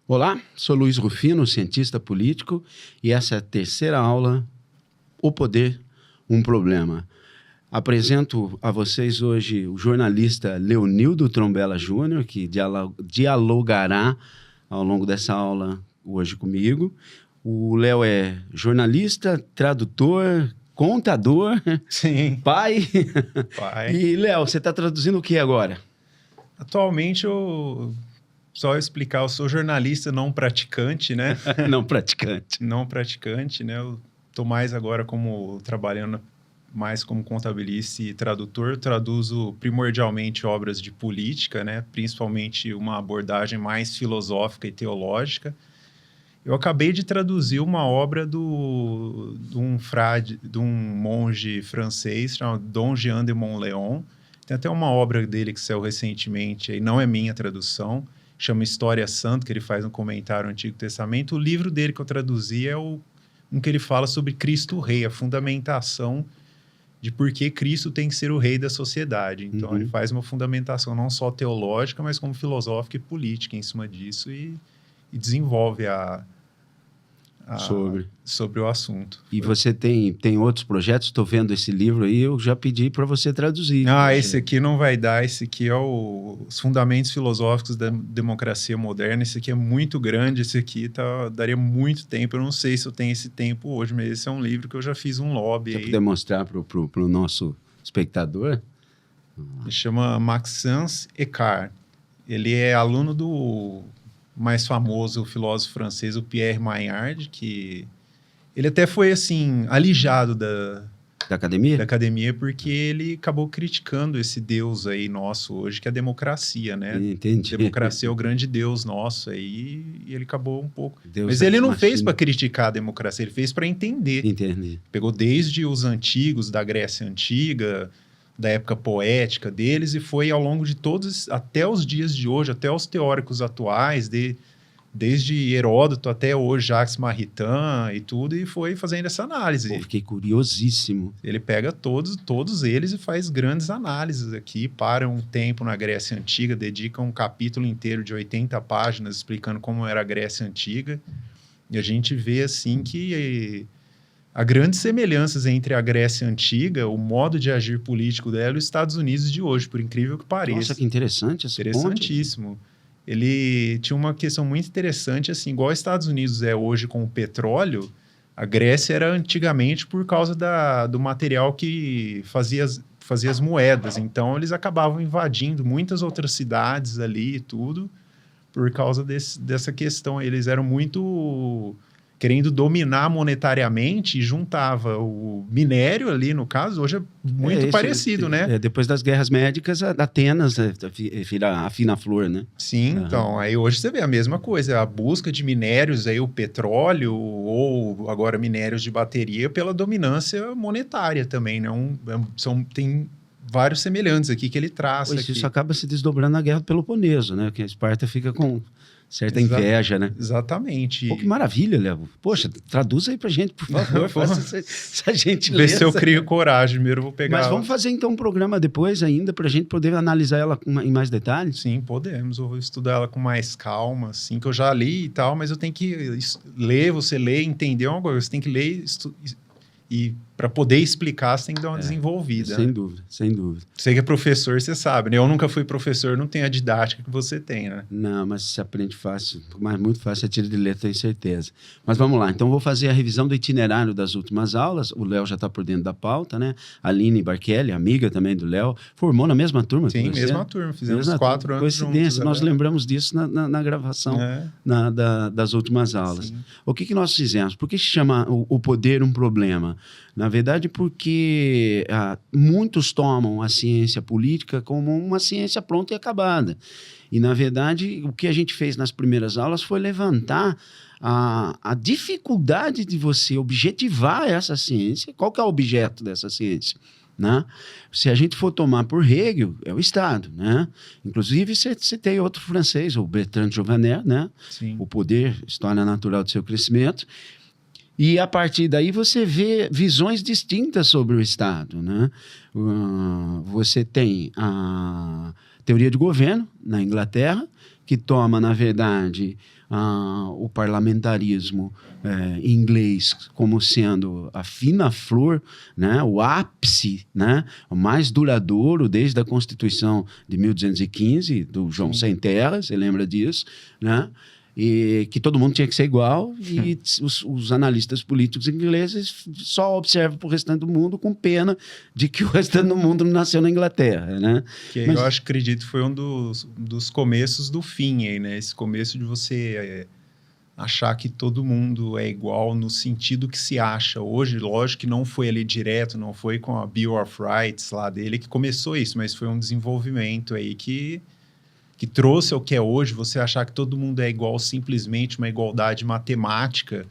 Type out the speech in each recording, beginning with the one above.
Olá, sou Luiz Rufino, cientista político, e essa é a terceira aula, O Poder, um Problema. Apresento a vocês hoje o jornalista Leonildo Trombella Júnior, que dialogará ao longo dessa aula hoje comigo. O Léo é jornalista, tradutor, contador, Sim. pai. Pai. E, Léo, você está traduzindo o que agora? Atualmente, só explicar, eu sou jornalista não praticante, né? Não praticante. Não praticante, né? Eu estou mais agora trabalhando mais como contabilista e tradutor. Traduzo primordialmente obras de política, né? Principalmente uma abordagem mais filosófica e teológica. Eu acabei de traduzir uma obra de um monge francês chamado Dom Jean de Montléon. Tem até uma obra dele que saiu recentemente, aí não é minha tradução, chama História Santa, que ele faz um comentário ao Antigo Testamento. O livro dele que eu traduzi é um que ele fala sobre Cristo Rei, a fundamentação de por que Cristo tem que ser o rei da sociedade. Então, ele faz uma fundamentação não só teológica, mas como filosófica e política em cima disso e desenvolve sobre o assunto. E você tem outros projetos? Estou vendo esse livro aí, eu já pedi para você traduzir. Esse aqui não vai dar, esse aqui é os Fundamentos Filosóficos da Democracia Moderna. Esse aqui é muito grande, esse aqui daria muito tempo. Eu não sei se eu tenho esse tempo hoje, mas esse é um livro que eu já fiz um lobby. Você puder mostrar para o nosso espectador? Ele chama Maxence Eckhart. Ele é aluno do mais famoso filósofo francês, o Pierre Maillard, que ele até foi, assim, alijado da academia, porque ele acabou criticando esse Deus aí nosso hoje, que é a democracia, né? Entendi. Democracia é o grande Deus nosso aí, e ele acabou um pouco... Mas ele não fez para criticar a democracia, ele fez para entender. Entendi. Pegou desde os antigos, da Grécia Antiga, da época poética deles, e foi ao longo de todos, até os dias de hoje, até os teóricos atuais, desde Heródoto até hoje, Jacques Maritain e tudo, e foi fazendo essa análise. Pô, fiquei curiosíssimo. Ele pega todos eles e faz grandes análises aqui, para um tempo na Grécia Antiga, dedica um capítulo inteiro de 80 páginas explicando como era a Grécia Antiga, e a gente vê assim que há grandes semelhanças entre a Grécia Antiga, o modo de agir político dela e os Estados Unidos de hoje, por incrível que pareça. Nossa, que interessante esse ponto. Interessantíssimo. Ele tinha uma questão muito interessante, assim, igual os Estados Unidos é hoje com o petróleo, a Grécia era antigamente por causa do material que fazia as moedas. Então, eles acabavam invadindo muitas outras cidades ali e tudo, por causa dessa questão. Eles eram muito querendo dominar monetariamente, e juntava o minério ali, no caso, hoje é muito parecido, né? Depois das guerras médicas, Atenas vira a fina flor, né? Sim, então, aí hoje você vê a mesma coisa, a busca de minérios, aí o petróleo, ou agora minérios de bateria, pela dominância monetária também, né? Tem vários semelhantes aqui que ele traça. Isso acaba se desdobrando na Guerra do Peloponeso, né? Que a Esparta fica com certa inveja, né? Exatamente. Pô, que maravilha, Léo. Poxa, traduz aí pra gente, por favor. Faça essa gentileza. Vê se eu crio coragem. Primeiro eu vou pegar... Mas vamos fazer, então, um programa depois ainda, pra gente poder analisar ela em mais detalhes? Sim, podemos. Eu vou estudar ela com mais calma, assim, que eu já li e tal, mas eu tenho que ler, você lê, entender uma coisa. Você tem que ler e para poder explicar, você tem que dar uma desenvolvida. Sem dúvida, sem dúvida. Você que é professor, você sabe, né? Eu nunca fui professor, não tenho a didática que você tem, né? Não, mas você aprende fácil, mas muito fácil, você tira de letra, tenho certeza. Mas vamos lá, então vou fazer a revisão do itinerário das últimas aulas. O Léo já está por dentro da pauta, né? A Aline Barchelli, amiga também do Léo, formou na mesma turma que você? Sim, mesma turma, fizemos 4 anos Coincidência, juntos, nós lembramos disso na gravação das últimas aulas. Sim. O que nós fizemos? Por que se chama o poder um problema? Na verdade, porque muitos tomam a ciência política como uma ciência pronta e acabada. E, na verdade, o que a gente fez nas primeiras aulas foi levantar a dificuldade de você objetivar essa ciência. Qual que é o objeto dessa ciência? Né? Se a gente for tomar por Hegel, é o Estado, né? Inclusive, você tem outro francês, o Bertrand Jouvenel, né? Sim. O poder, história natural do seu crescimento. E, a partir daí, você vê visões distintas sobre o Estado, né? você tem a teoria de governo na Inglaterra, que toma, na verdade, o parlamentarismo inglês como sendo a fina flor, né, o ápice, né, o mais duradouro desde a Constituição de 1215, do João Sem Terra, você lembra disso, né? E que todo mundo tinha que ser igual, e os analistas políticos ingleses só observam para o restante do mundo com pena de que o restante do mundo não nasceu na Inglaterra, né? Que eu acredito que foi um dos começos do fim aí, né? Esse começo de você achar que todo mundo é igual no sentido que se acha. Hoje, lógico que não foi ali direto, não foi com a Bill of Rights lá dele que começou isso, mas foi um desenvolvimento aí que trouxe ao que é hoje, você achar que todo mundo é igual, simplesmente uma igualdade matemática.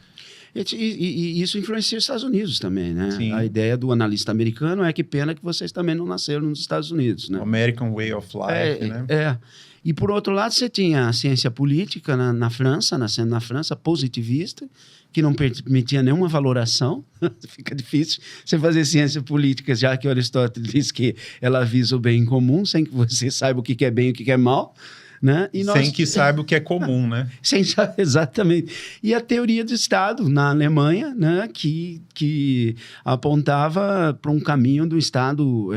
E isso influencia os Estados Unidos também, né? Sim. A ideia do analista americano é que pena que vocês também não nasceram nos Estados Unidos, né? American Way of Life, né? E por outro lado, você tinha a ciência política na França, nascendo na França, positivista, que não permitia nenhuma valoração. Fica difícil você fazer ciência política, já que Aristóteles diz que ela visa o bem comum, sem que você saiba o que é bem e o que é mal. Né? Sem que saiba o que é comum, né? Exatamente. E a teoria do Estado na Alemanha, né? que apontava para um caminho do Estado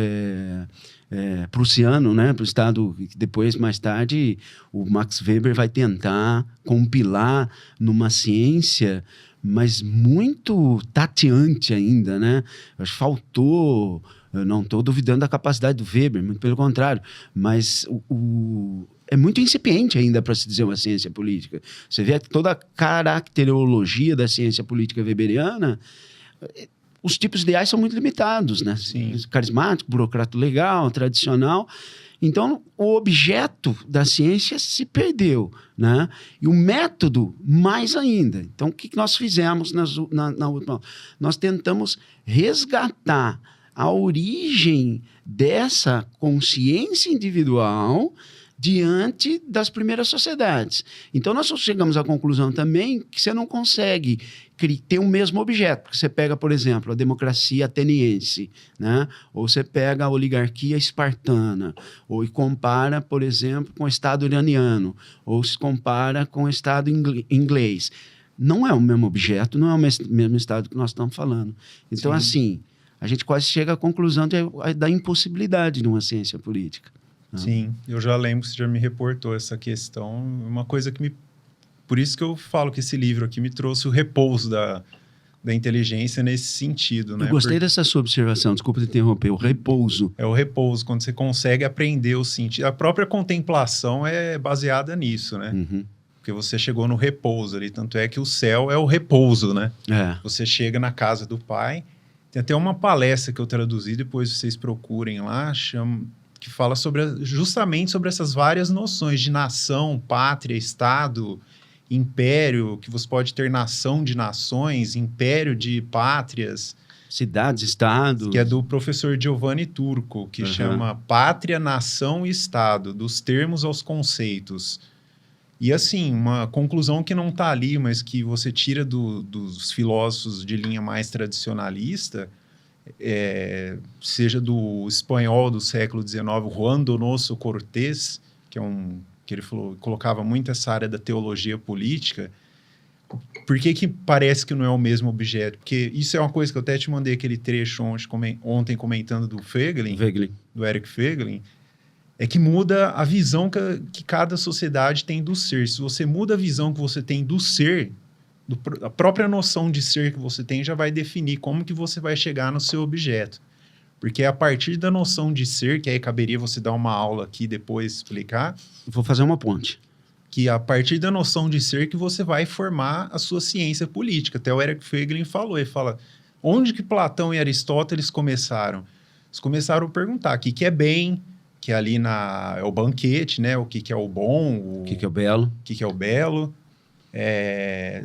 prussiano, né? Para o Estado que depois, mais tarde, o Max Weber vai tentar compilar numa ciência, mas muito tateante ainda, né? Acho que faltou... Eu não estou duvidando da capacidade do Weber, muito pelo contrário, mas é muito incipiente ainda para se dizer uma ciência política. Você vê que toda a caracterologia da ciência política weberiana, os tipos ideais são muito limitados, né? Sim. Carismático, burocrata legal, tradicional. Então, o objeto da ciência se perdeu, né? E o método, mais ainda. Então, o que nós fizemos na última? Nós tentamos resgatar a origem dessa consciência individual diante das primeiras sociedades. Então, nós chegamos à conclusão também que você não consegue ter o mesmo objeto. Porque você pega, por exemplo, a democracia ateniense, né? Ou você pega a oligarquia espartana, ou compara, por exemplo, com o Estado iraniano, ou se compara com o Estado inglês. Não é o mesmo objeto, não é o mesmo Estado que nós estamos falando. Então, assim, a gente quase chega à conclusão da impossibilidade de uma ciência política. Sim, eu já lembro que você já me reportou essa questão. Uma coisa que Por isso que eu falo que esse livro aqui me trouxe o repouso da inteligência nesse sentido, né? Eu gostei dessa sua observação, desculpa te interromper, o repouso. É o repouso, quando você consegue aprender o sentido. A própria contemplação é baseada nisso, né? Uhum. Porque você chegou no repouso ali, tanto é que o céu é o repouso, né? Você chega na casa do Pai. Tem até uma palestra que eu traduzi, depois vocês procurem lá, que fala justamente sobre essas várias noções de nação, pátria, Estado, império, que você pode ter nação de nações, império de pátrias. Cidades, estados. Que é do professor Giovanni Turco, que chama Pátria, Nação e Estado, dos termos aos conceitos. E assim, uma conclusão que não está ali, mas que você tira dos filósofos de linha mais tradicionalista, seja do espanhol do século XIX, Juan Donoso Cortés, que ele colocava muito essa área da teologia política. Por que parece que não é o mesmo objeto? Porque isso é uma coisa que eu até te mandei aquele trecho ontem comentando do do Eric Voegelin, é que muda a visão que cada sociedade tem do ser. Se você muda a visão que você tem do ser, a própria noção de ser que você tem já vai definir como que você vai chegar no seu objeto. Porque é a partir da noção de ser, que aí caberia você dar uma aula aqui depois explicar. Vou fazer uma ponte. Que a partir da noção de ser que você vai formar a sua ciência política. Até o Eric Voegelin falou, ele fala, onde que Platão e Aristóteles começaram? Eles começaram a perguntar, o que é bem, que ali é o banquete, né? O que é o bom, o que é o belo. O que é o belo.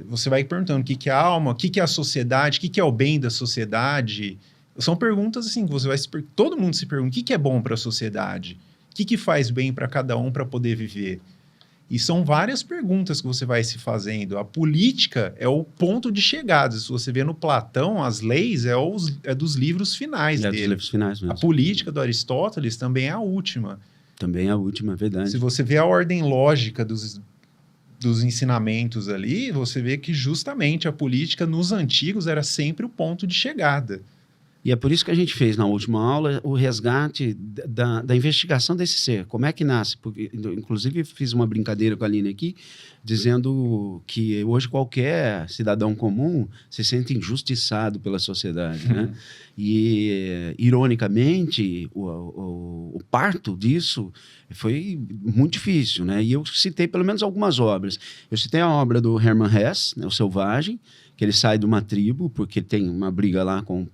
Você vai perguntando o que é a alma, o que é a sociedade, o que é o bem da sociedade. São perguntas assim, que você vai todo mundo se pergunta, o que é bom para a sociedade? O que faz bem para cada um para poder viver? E são várias perguntas que você vai se fazendo. A política é o ponto de chegada. Se você vê no Platão, as leis é dos livros finais É dos dele. livros finais A mesmo. política do Aristóteles também é a última. Também é a última, é verdade. Se você vê a ordem lógica dos ensinamentos ali, você vê que justamente a política nos antigos era sempre o ponto de chegada. E é por isso que a gente fez na última aula o resgate da investigação desse ser. Como é que nasce? Porque, inclusive, fiz uma brincadeira com a Aline aqui, dizendo que hoje qualquer cidadão comum se sente injustiçado pela sociedade, né? E, ironicamente, o parto disso foi muito difícil, né? E eu citei pelo menos algumas obras. Eu citei a obra do Hermann Hesse, né, O Selvagem, que ele sai de uma tribo, porque tem uma briga lá com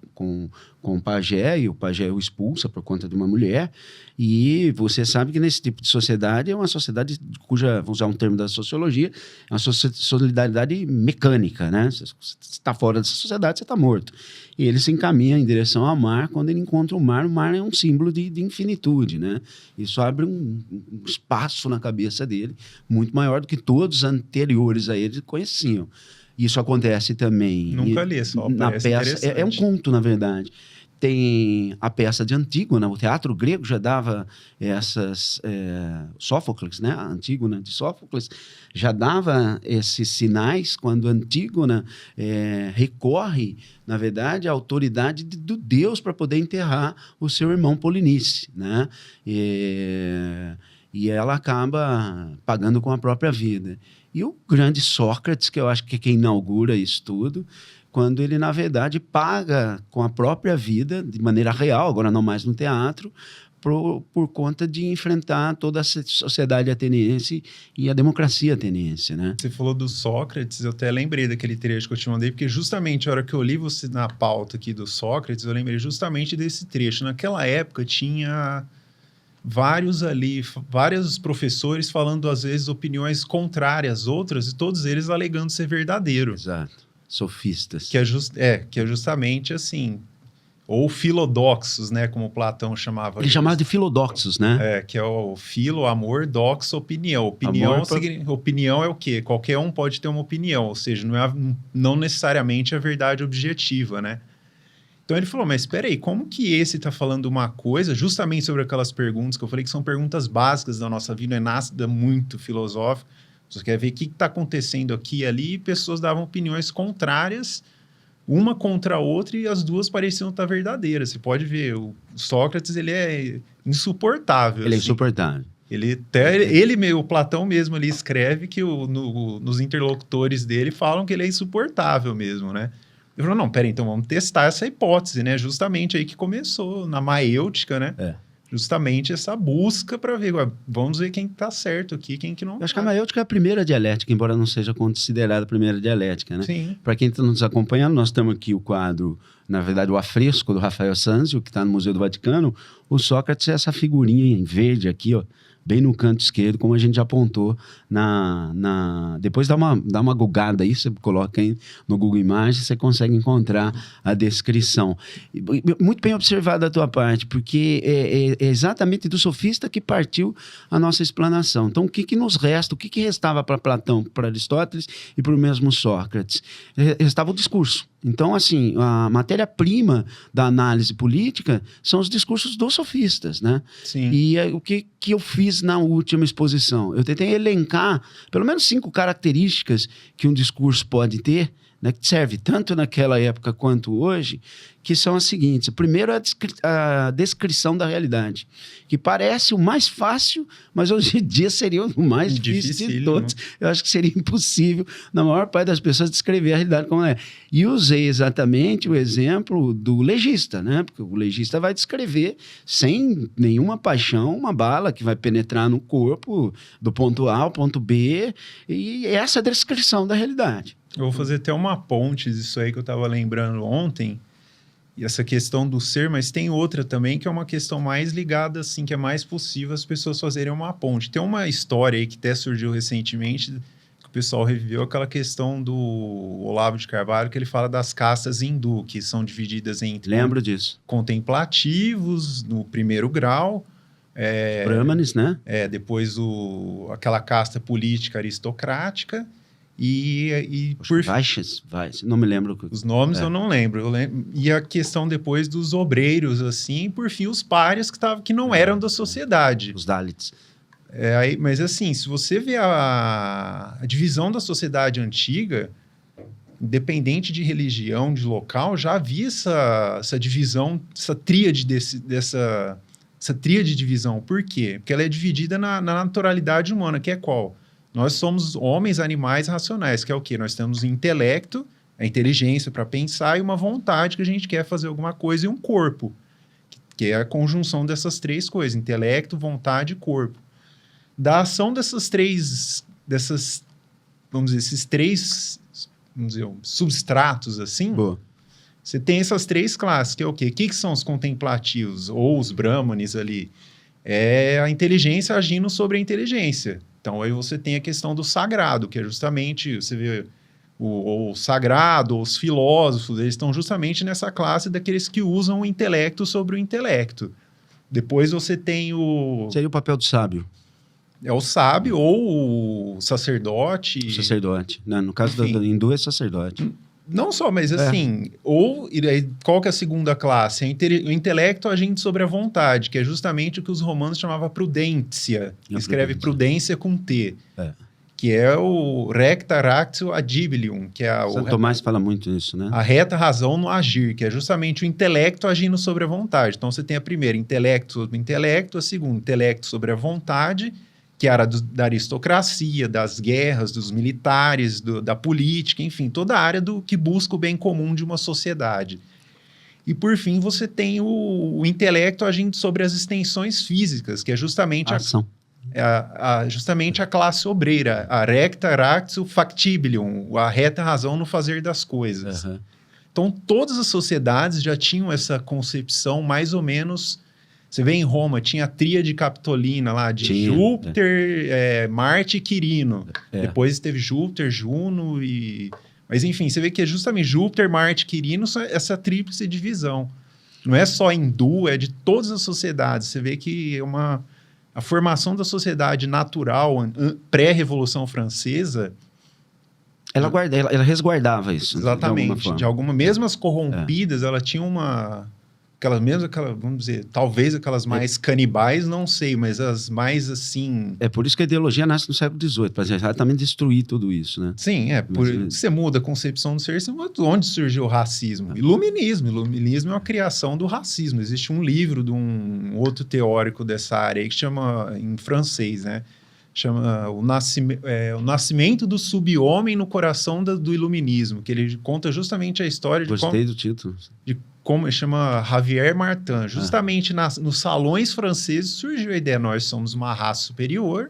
o pajé, e o pajé o expulsa por conta de uma mulher, e você sabe que nesse tipo de sociedade é uma sociedade cuja, vamos usar um termo da sociologia, é uma solidariedade mecânica, né? Você está fora dessa sociedade, você está morto. E ele se encaminha em direção ao mar. Quando ele encontra o mar é um símbolo de infinitude, né? Isso abre um espaço na cabeça dele, muito maior do que todos os anteriores a ele conheciam. Isso acontece também Nunca li, só na peça. É um conto, na verdade. Tem a peça de Antígona, o teatro grego já dava essas... Sófocles, né? A Antígona de Sófocles já dava esses sinais quando Antígona recorre, na verdade, à autoridade do Deus para poder enterrar o seu irmão Polinice, né? E ela acaba pagando com a própria vida. E o grande Sócrates, que eu acho que é quem inaugura isso tudo, quando ele, na verdade, paga com a própria vida, de maneira real, agora não mais no teatro, por conta de enfrentar toda a sociedade ateniense e a democracia ateniense, né? Você falou do Sócrates, eu até lembrei daquele trecho que eu te mandei, porque justamente a hora que eu li você na pauta aqui do Sócrates, eu lembrei justamente desse trecho. Naquela época tinha vários professores falando, às vezes, opiniões contrárias às outras, e todos eles alegando ser verdadeiro. Exato. Sofistas. Que é justamente assim, ou filodoxos, né, como Platão chamava. Ele chamava de filodoxos, né? Que é o filo, amor, doxo, opinião. Opinião é o quê? Qualquer um pode ter uma opinião, ou seja, não necessariamente a verdade objetiva, né? Então ele falou, mas espera aí, como que esse está falando uma coisa, justamente sobre aquelas perguntas que eu falei que são perguntas básicas da nossa vida, não é nada muito filosófico, você quer ver o que está acontecendo aqui e ali, e pessoas davam opiniões contrárias, uma contra a outra, e as duas pareciam estar verdadeiras. Você pode ver, o Sócrates, ele é insuportável. Ele é assim. insuportável. O Platão mesmo ali escreve que nos interlocutores dele falam que ele é insuportável mesmo, né? Eu falei, não, peraí, então vamos testar essa hipótese, né? Justamente aí que começou, na maêutica, né? Justamente essa busca para ver, vamos ver quem está certo aqui, quem que não tá. Eu acho que a maêutica é a primeira dialética, embora não seja considerada a primeira dialética, né? Sim. Para quem está nos acompanhando, nós temos aqui o quadro, na verdade, o afresco do Rafael Sanzio, que está no Museu do Vaticano. O Sócrates é essa figurinha em verde aqui, ó, bem no canto esquerdo, como a gente já apontou depois dá uma googada aí, você coloca aí no Google Imagens, você consegue encontrar a descrição. Muito bem observado da tua parte, porque é exatamente do sofista que partiu a nossa explanação. Então, o que nos resta? O que restava para Platão, para Aristóteles e para o mesmo Sócrates? Restava o discurso. Então, assim, a matéria-prima da análise política são os discursos dos sofistas, né? Sim. E o que eu fiz na última exposição? Eu tentei elencar pelo menos 5 características que um discurso pode ter, né, que serve tanto naquela época quanto hoje, que são as seguintes. Primeiro, a descrição da realidade, que parece o mais fácil, mas hoje em dia seria o mais difícil de todos. Eu acho que seria impossível, na maior parte das pessoas, descrever a realidade como é. E usei exatamente o exemplo do legista, né? Porque o legista vai descrever, sem nenhuma paixão, uma bala que vai penetrar no corpo do ponto A ao ponto B, e essa é a descrição da realidade. Eu vou fazer até uma ponte disso aí que eu estava lembrando ontem, e essa questão do ser, mas tem outra também que é uma questão mais ligada, assim, que é mais possível as pessoas fazerem uma ponte. Tem uma história aí que até surgiu recentemente, que o pessoal reviveu, aquela questão do Olavo de Carvalho, que ele fala das castas hindu, que são divididas entre... Lembro disso. Contemplativos, no primeiro grau, Brahmanes, né? Depois aquela casta política aristocrática e por Vaixas, não me lembro. Os nomes eu não lembro. E a questão depois dos obreiros, assim, e por fim os párias que não eram da sociedade. Os Dalits. Mas assim, se você vê a divisão da sociedade antiga, independente de religião, de local, já havia essa divisão, essa tríade essa tríade de divisão. Por quê? Porque ela é dividida na naturalidade humana, que é qual? Nós somos homens, animais racionais, que é o quê? Nós temos o intelecto, a inteligência para pensar e uma vontade que a gente quer fazer alguma coisa e um corpo, que é a conjunção dessas três coisas, intelecto, vontade e corpo. Da ação esses três, substratos, assim, Boa. Você tem essas três classes, que é o quê? O que são os contemplativos, ou os brahmanes ali? É a inteligência agindo sobre a inteligência. Então, aí você tem a questão do sagrado, que é justamente, você vê o sagrado, os filósofos, eles estão justamente nessa classe daqueles que usam o intelecto sobre o intelecto. Depois você tem Seria o papel do sábio. É o sábio ou o sacerdote. O sacerdote. Não, no caso do hindu é sacerdote. Não só, mas assim, qual que é a segunda classe? O intelecto agindo sobre a vontade, que é justamente o que os romanos chamavam prudência. Escreve prudência com T. Que é o recta ratio adibilium, que é Santo Tomás fala muito nisso, né? A reta razão no agir, que é justamente o intelecto agindo sobre a vontade. Então, você tem a primeira, intelecto sobre o intelecto, a segunda, intelecto sobre a vontade, que era da aristocracia, das guerras, dos militares, da política, enfim, toda a área que busca o bem comum de uma sociedade. E, por fim, você tem o intelecto agindo sobre as extensões físicas, que é justamente a ação. Justamente a classe obreira, a recta ratio factibilium, a reta razão no fazer das coisas. Uhum. Então, todas as sociedades já tinham essa concepção mais ou menos. Você vê em Roma, tinha a tríade capitolina lá de Júpiter, Marte e Quirino. Depois teve Júpiter, Juno Mas, enfim, você vê que é justamente Júpiter, Marte e Quirino, essa tríplice divisão. Não é só hindu, é de todas as sociedades. Você vê que a formação da sociedade natural, pré-Revolução Francesa... Ela resguardava isso. Exatamente. Mesmo as corrompidas, ela tinha vamos dizer, talvez aquelas mais canibais, não sei, mas as mais assim... É por isso que a ideologia nasce no século XVIII, para exatamente destruir tudo isso, né? Sim, você muda a concepção do ser, você muda onde surgiu o racismo. Iluminismo é uma criação do racismo. Existe um livro de um outro teórico dessa área aí que chama, em francês, né? Chama o Nascimento do Sub-Homem no Coração do Iluminismo, que ele conta justamente a história Gostei do título. Como ele chama Javier Martin. Justamente nos salões franceses surgiu a ideia, nós somos uma raça superior,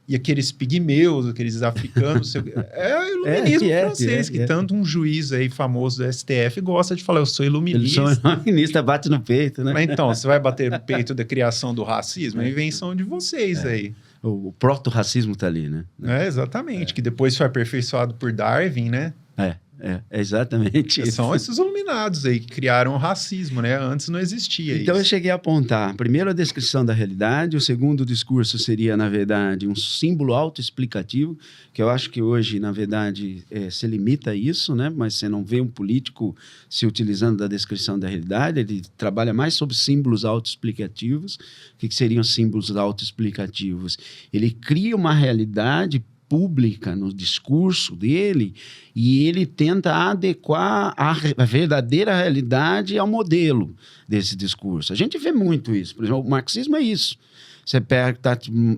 e aqueles pigmeus, aqueles africanos, é o iluminismo francês, que tanto um juiz aí famoso do STF gosta de falar, eu sou iluminista. Eles são iluministas, bate no peito, né? Mas então, você vai bater no peito da criação do racismo? É a invenção de vocês aí. O proto-racismo está ali, né? Exatamente, que depois foi aperfeiçoado por Darwin, né? É exatamente isso. São esses iluminados aí que criaram o racismo, né? Antes não existia isso. Então eu cheguei a apontar, primeiro a descrição da realidade, o segundo discurso seria, na verdade, um símbolo autoexplicativo, que eu acho que hoje, na verdade, se limita a isso, né? Mas você não vê um político se utilizando da descrição da realidade, ele trabalha mais sobre símbolos autoexplicativos. O que seriam símbolos autoexplicativos? Ele cria uma realidade pública no discurso dele e ele tenta adequar a verdadeira realidade ao modelo desse discurso. A gente vê muito isso. Por exemplo, o marxismo é isso. Você está a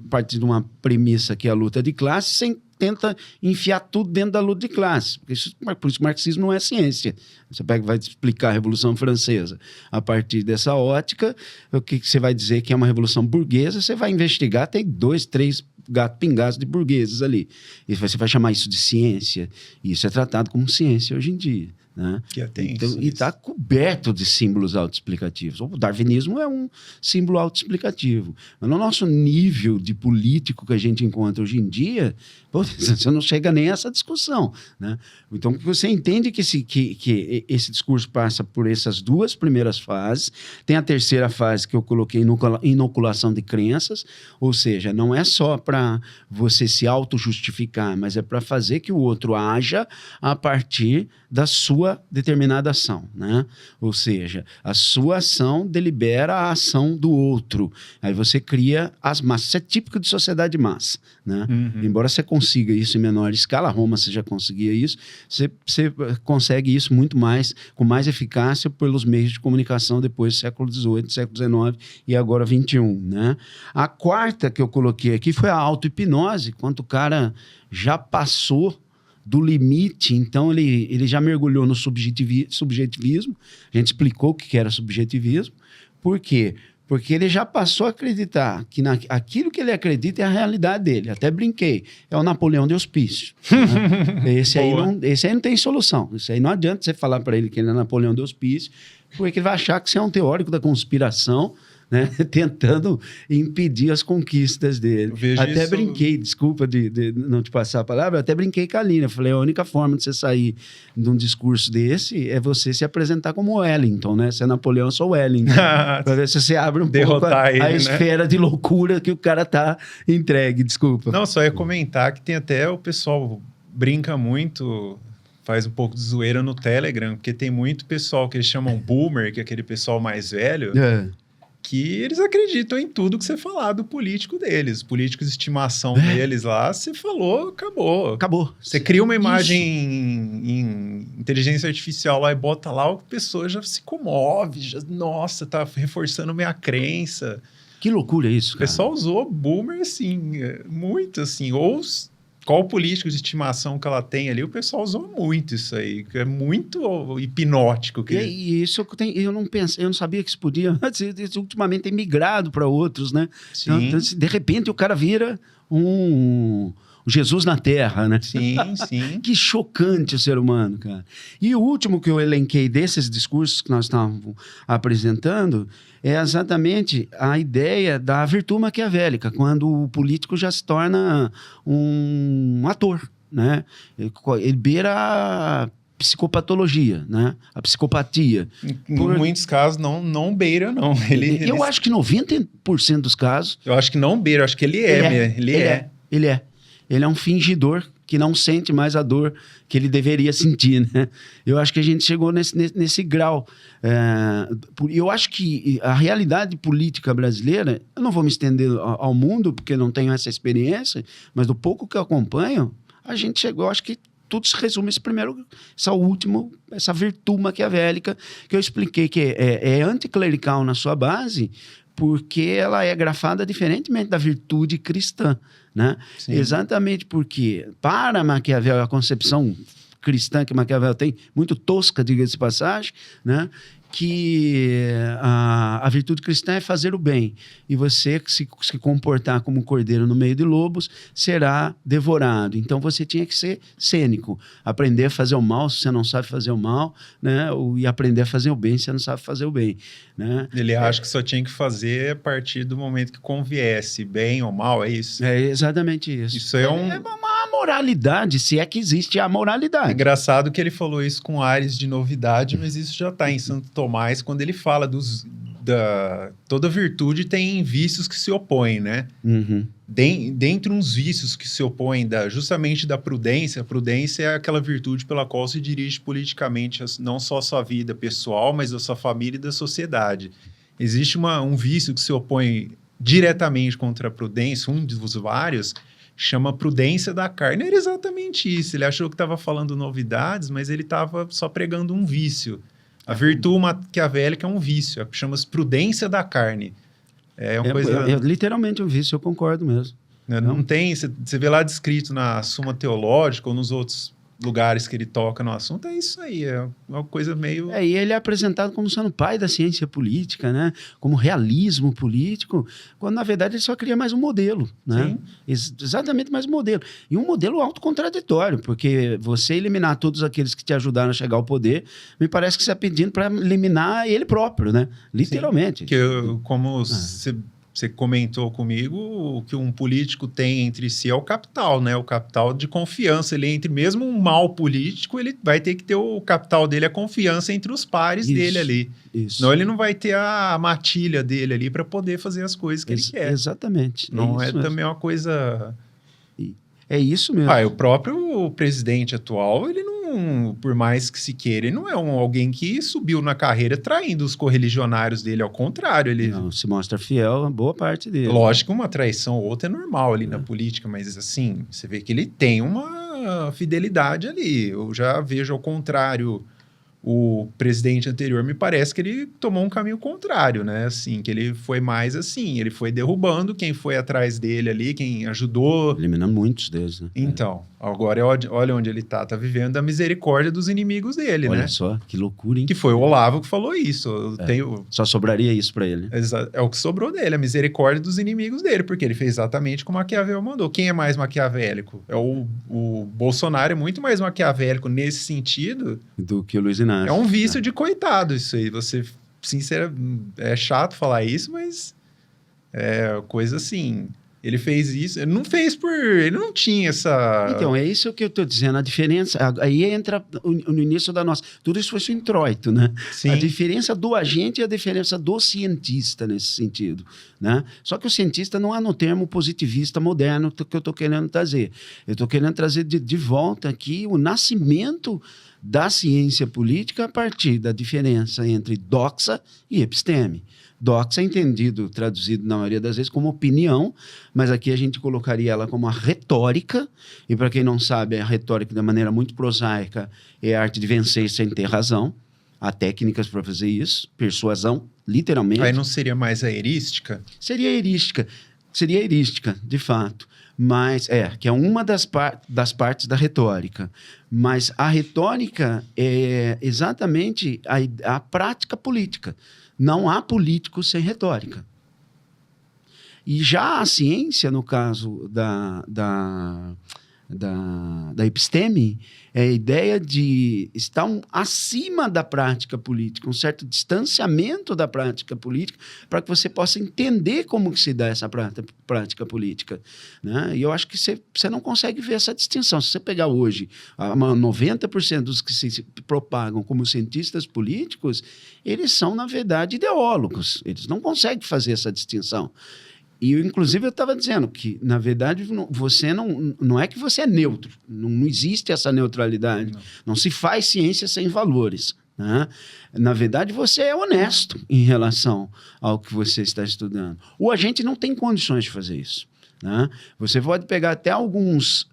partir de uma premissa que é a luta de classe, você tenta enfiar tudo dentro da luta de classe. Por isso o marxismo não é ciência. Você vai explicar a Revolução Francesa a partir dessa ótica, o que você vai dizer que é uma revolução burguesa, você vai investigar, tem 2, 3 gato pingaço de burgueses ali. E você vai chamar isso de ciência? Isso é tratado como ciência hoje em dia. Né? Que é tenso, então, e está coberto de símbolos autoexplicativos. O darwinismo é um símbolo autoexplicativo. Mas no nosso nível de político que a gente encontra hoje em dia, você não chega nem a essa discussão. Né? Então, você entende que esse discurso passa por essas duas primeiras fases. Tem a terceira fase que eu coloquei, inoculação de crenças, ou seja, não é só para você se auto-justificar, mas é para fazer que o outro haja a partir da sua determinada ação, né? Ou seja, a sua ação delibera a ação do outro. Aí você cria as massas. Isso é típico de sociedade de massa, né? Embora você consiga isso em menor escala, Roma você já conseguia isso, você consegue isso muito mais, com mais eficácia pelos meios de comunicação depois do século XVIII, século XIX e agora XXI, né? A quarta que eu coloquei aqui foi a auto-hipnose, quando o cara já passou do limite, então ele já mergulhou no subjetivismo. A gente explicou o que era subjetivismo. Por quê? Porque ele já passou a acreditar que aquilo que ele acredita é a realidade dele. Até brinquei. É o Napoleão de Hospício. Né? Esse aí não tem solução. Isso aí não adianta você falar para ele que ele é Napoleão de Hospício, porque ele vai achar que você é um teórico da conspiração, né? Tentando impedir as conquistas dele. Até brinquei, desculpa de não te passar a palavra, até brinquei com a Aline. Eu falei, a única forma de você sair de um discurso desse é você se apresentar como Wellington, né? Se é Napoleão, eu sou Wellington. Para ver se você abre um pouco a esfera de loucura que o cara tá entregue, desculpa. Não, só ia comentar que tem até o pessoal brinca muito, faz um pouco de zoeira no Telegram, porque tem muito pessoal que eles chamam boomer, que é aquele pessoal mais velho, que eles acreditam em tudo que você falar do político deles. Políticos de estimação deles lá, você falou, acabou. Acabou. Você cria uma imagem em inteligência artificial lá e bota lá, a pessoa já se comove, nossa, tá reforçando minha crença. Que loucura isso, cara. O pessoal usou boomer, assim, muito, assim, ou qual político de estimação que ela tem ali, o pessoal usou muito isso aí, que é muito hipnótico. E isso eu não pensei, eu não sabia que isso podia, ultimamente tem migrado para outros, né? Sim. Então, de repente o cara vira um Jesus na Terra, né? Sim, sim. Que chocante o ser humano, cara. E o último que eu elenquei desses discursos que nós estávamos apresentando é exatamente a ideia da virtude maquiavélica, quando o político já se torna um ator, né? Ele beira a psicopatologia, né? A psicopatia. Em muitos casos não beira, não. Eu acho que 90% dos casos... Eu acho que não beira, eu acho que ele é. Ele é um fingidor que não sente mais a dor que ele deveria sentir, né? Eu acho que a gente chegou nesse grau. Eu acho que a realidade política brasileira, eu não vou me estender ao mundo, porque não tenho essa experiência, mas do pouco que eu acompanho, a gente chegou, eu acho que tudo se resume essa virtude maquiavélica que eu expliquei, que é anticlerical na sua base, porque ela é grafada diferentemente da virtude cristã, né? Sim. Exatamente porque, para Maquiavel, a concepção cristã que Maquiavel tem, muito tosca, diga-se de passagem, né? Que a virtude cristã é fazer o bem, e você se comportar como um cordeiro no meio de lobos será devorado. Então você tinha que ser cênico, aprender a fazer o mal se você não sabe fazer o mal, né? E aprender a fazer o bem se você não sabe fazer o bem, né? Ele acha que só tinha que fazer a partir do momento que conviesse, bem ou mal, é isso? É exatamente isso. Isso é uma moralidade, se é que existe a moralidade. É engraçado que ele falou isso com ares de novidade, mas isso já está em Santo Tomás, quando ele fala toda virtude tem vícios que se opõem, né? Dentre uns vícios que se opõem justamente da prudência, a prudência é aquela virtude pela qual se dirige politicamente não só a sua vida pessoal, mas a sua família e da sociedade. Existe um vício que se opõe diretamente contra a prudência, um dos vários, chama prudência da carne. Era exatamente isso. Ele achou que estava falando novidades, mas ele estava só pregando um vício. A virtude maquiavélica é um vício. Chama-se prudência da carne. É uma coisa... literalmente um vício, eu concordo mesmo. Não tem... Você vê lá descrito na Suma Teológica ou nos outros lugares que ele toca no assunto, é isso aí, é uma coisa meio... E ele é apresentado como sendo pai da ciência política, né? Como realismo político, quando na verdade ele só cria mais um modelo, né? Exatamente mais um modelo. E um modelo autocontradditório, porque você eliminar todos aqueles que te ajudaram a chegar ao poder, me parece que você está pedindo para eliminar ele próprio, né? Literalmente. Que como você comentou comigo, o que um político tem entre si é o capital, né? O capital de confiança. Ele entre mesmo um mau político, ele vai ter que ter o capital dele, a confiança entre os pares dele ali. Senão ele não vai ter a matilha dele ali para poder fazer as coisas que ele quer. Exatamente. Não é também uma coisa... É isso mesmo. O próprio presidente atual, ele não, por mais que se queira, ele não é alguém que subiu na carreira traindo os correligionários dele, ao contrário. Ele não, se mostra fiel a boa parte dele. Lógico que uma traição ou outra é normal ali na política, mas assim, você vê que ele tem uma fidelidade ali. Eu já vejo ao contrário. O presidente anterior, me parece que ele tomou um caminho contrário, né? Assim, que ele foi mais assim, ele foi derrubando quem foi atrás dele ali, quem ajudou. Eliminando muitos deles, né? Então, agora olha onde ele tá vivendo a misericórdia dos inimigos dele, olha né? Só, que loucura, hein? Que foi o Olavo que falou isso. Só sobraria isso para ele. É o que sobrou dele, a misericórdia dos inimigos dele, porque ele fez exatamente como Maquiavel mandou. Quem é mais maquiavélico? O Bolsonaro é muito mais maquiavélico nesse sentido do que o Luiz Inácio. É um vício de coitado isso aí. Você, sincero, é chato falar isso, mas é coisa assim. Ele fez isso, ele não fez ele não tinha essa... Então, é isso que eu estou dizendo, a diferença, aí entra no início da nossa... Tudo isso foi seu introito, né? Sim. A diferença do agente e a diferença do cientista nesse sentido, né? Só que o cientista não é no termo positivista moderno que eu estou querendo trazer. Eu estou querendo trazer de volta aqui o nascimento da ciência política a partir da diferença entre doxa e episteme. Doxa é entendido, traduzido na maioria das vezes como opinião, mas aqui a gente colocaria ela como a retórica, e para quem não sabe, a retórica, de maneira muito prosaica, é a arte de vencer sem ter razão. Há técnicas para fazer isso, persuasão, literalmente. Aí não seria mais a erística? Seria erística, de fato. Mas que é uma das partes da retórica. Mas a retórica é exatamente a prática política. Não há político sem retórica. E já a ciência, no caso da episteme, é a ideia de estar acima da prática política, um certo distanciamento da prática política, para que você possa entender como que se dá essa prática política, né? E eu acho que você não consegue ver essa distinção. Se você pegar hoje 90% dos que se propagam como cientistas políticos, eles são, na verdade, ideólogos. Eles não conseguem fazer essa distinção. E, inclusive, eu estava dizendo que, na verdade, você não é que você é neutro. Não existe essa neutralidade. Não se faz ciência sem valores, né? Na verdade, você é honesto em relação ao que você está estudando. O agente não tem condições de fazer isso, né? Você pode pegar até alguns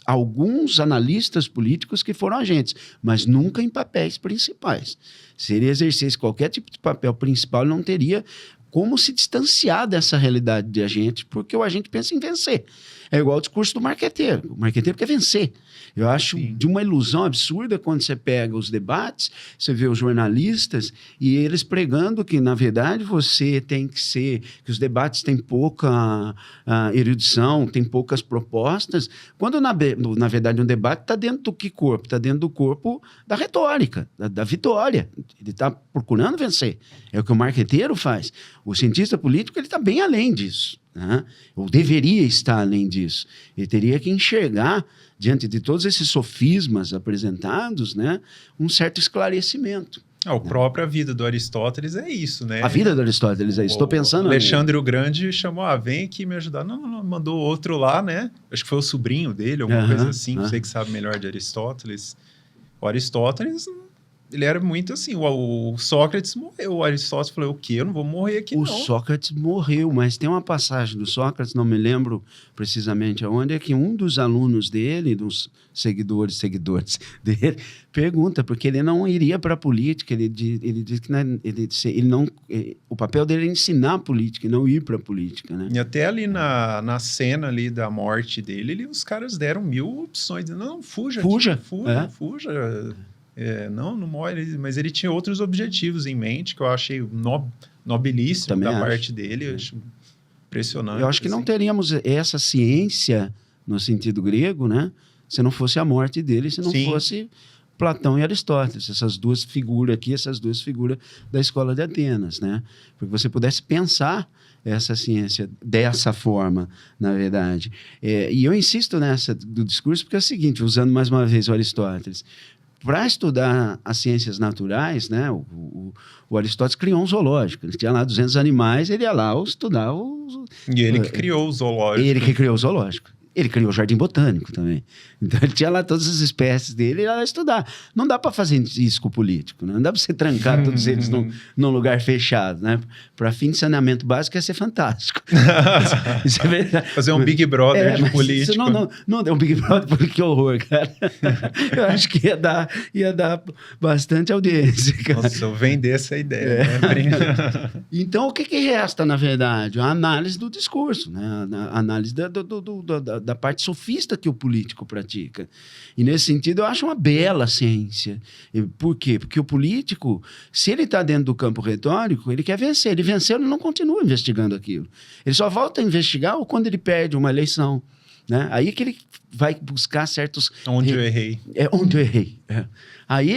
analistas políticos que foram agentes, mas nunca em papéis principais. Se ele exercesse qualquer tipo de papel principal, ele não teria como se distanciar dessa realidade de agente, porque o agente pensa em vencer. É igual o discurso do marqueteiro. O marqueteiro quer vencer. Eu acho de uma ilusão absurda quando você pega os debates, você vê os jornalistas e eles pregando que, na verdade, você tem que ser... que os debates têm pouca erudição, tem poucas propostas, quando, na verdade, um debate está dentro do que corpo? Está dentro do corpo da retórica, da vitória. Ele está procurando vencer. É o que o marqueteiro faz. O cientista político ele está bem além disso, né? Ou deveria estar além disso. Ele teria que enxergar, diante de todos esses sofismas apresentados, né, um certo esclarecimento. A própria vida do Aristóteles é isso, né? A vida do Aristóteles é isso. Estou pensando... Alexandre o Grande chamou, vem aqui me ajudar. Não, mandou outro lá, né? Acho que foi o sobrinho dele, alguma coisa assim. Você que sabe melhor de Aristóteles. O Aristóteles ele era muito assim, o Sócrates morreu, o Aristóteles falou, o quê? Eu não vou morrer aqui, O não. Sócrates morreu, mas tem uma passagem do Sócrates, não me lembro precisamente aonde, é que um dos alunos dele, dos seguidores dele, pergunta, porque ele não iria para a política, ele diz que o papel dele é ensinar a política e não ir para a política, né? E até ali na cena ali da morte dele, os caras deram 1000 opções. Não, fuja. Fuja. Fuja. Não morre. Mas ele tinha outros objetivos em mente, que eu achei nobilíssimo Também da acho. parte dele. Eu acho impressionante. Eu acho que não teríamos essa ciência, no sentido grego, né? Se não fosse a morte dele, se não fosse Platão e Aristóteles, essas duas figuras da escola de Atenas, né? Porque você pudesse pensar essa ciência dessa forma, na verdade. E eu insisto nessa do discurso porque é o seguinte, usando mais uma vez o Aristóteles, para estudar as ciências naturais, né, o Aristóteles criou um zoológico. Ele tinha lá 200 animais, ele ia lá estudar os... E ele que criou o zoológico. Ele que criou o zoológico. Ele criou o jardim botânico também. Então, ele tinha lá todas as espécies dele e ia lá estudar. Não dá para fazer isso com o político, né? Não dá para você trancar todos eles num lugar fechado, né? Para fim de saneamento básico, ia ser fantástico. Isso é verdade. Fazer um Big Brother de político. Isso não é um Big Brother, porque que horror, cara. Eu acho que ia dar bastante audiência, cara. Nossa, eu vender essa ideia. Né? Então, o que resta, na verdade? A análise do discurso, né? A análise da parte sofista que o político pratica. E, nesse sentido, eu acho uma bela ciência. Por quê? Porque o político, se ele está dentro do campo retórico, ele quer vencer. Ele venceu, ele não continua investigando aquilo. Ele só volta a investigar quando ele perde uma eleição. Né? Aí que ele vai buscar certos... Onde eu errei. Onde eu errei. Aí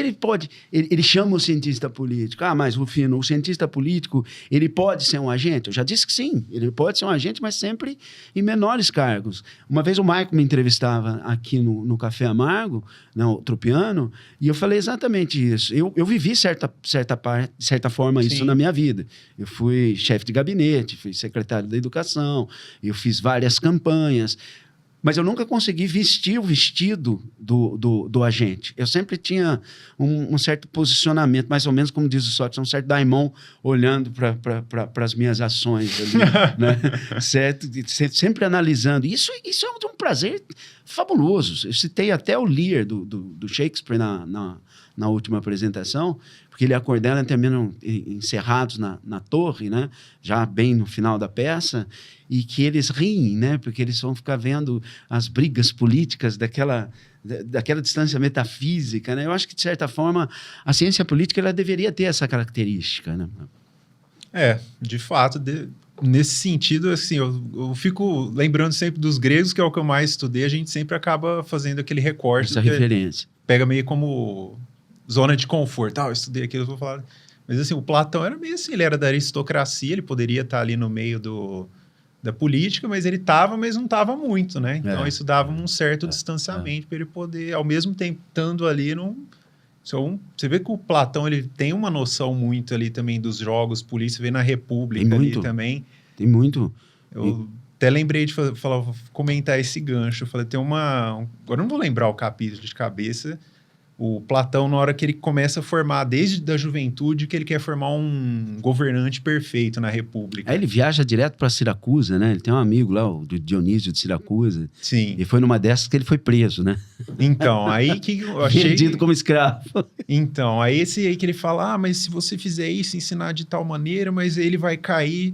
ele chama o cientista político. Mas, Rufino, o cientista político, ele pode ser um agente? Eu já disse que sim, ele pode ser um agente, mas sempre em menores cargos. Uma vez o Maico me entrevistava aqui no Café Amargo, no Tropiano, e eu falei exatamente isso. Eu vivi certa forma isso na minha vida. Eu fui chefe de gabinete, fui secretário da Educação, eu fiz várias campanhas, mas eu nunca consegui vestir o vestido do agente. Eu sempre tinha um certo posicionamento, mais ou menos como diz o Sócrates, um certo daimon olhando para as minhas ações ali, né? Certo? Sempre analisando. Isso é um prazer fabuloso. Eu citei até o Lear do Shakespeare na última apresentação, porque ele e a Cordelia terminam encerrados na torre, né? Já bem no final da peça, e que eles riem, né? Porque eles vão ficar vendo as brigas políticas daquela distância metafísica, né? Eu acho que, de certa forma, a ciência política ela deveria ter essa característica, né? De fato, nesse sentido, assim, eu fico lembrando sempre dos gregos, que é o que eu mais estudei, a gente sempre acaba fazendo aquele recorte. Essa referência. Pega meio como zona de conforto. Eu estudei aquilo, eu vou falar... Mas, assim, o Platão era meio assim, ele era da aristocracia, ele poderia estar ali no meio da política, mas ele estava, mas não estava muito, né? Então, isso dava um certo distanciamento para ele poder, ao mesmo tempo, estando ali Você vê que o Platão, ele tem uma noção muito ali também dos jogos políticos, você vê na República ali também. Tem muito. Eu até lembrei de comentar esse gancho. Eu falei, agora eu não vou lembrar o capítulo de cabeça. O Platão, na hora que ele começa a formar, desde da juventude, que ele quer formar um governante perfeito na República. Aí ele viaja direto para Siracusa, né? Ele tem um amigo lá, o Dionísio de Siracusa. Sim. E foi numa dessas que ele foi preso, né? Então, aí que eu achei... Vendido como escravo. Então, aí esse aí que ele fala, mas se você fizer isso, ensinar de tal maneira, mas ele vai cair...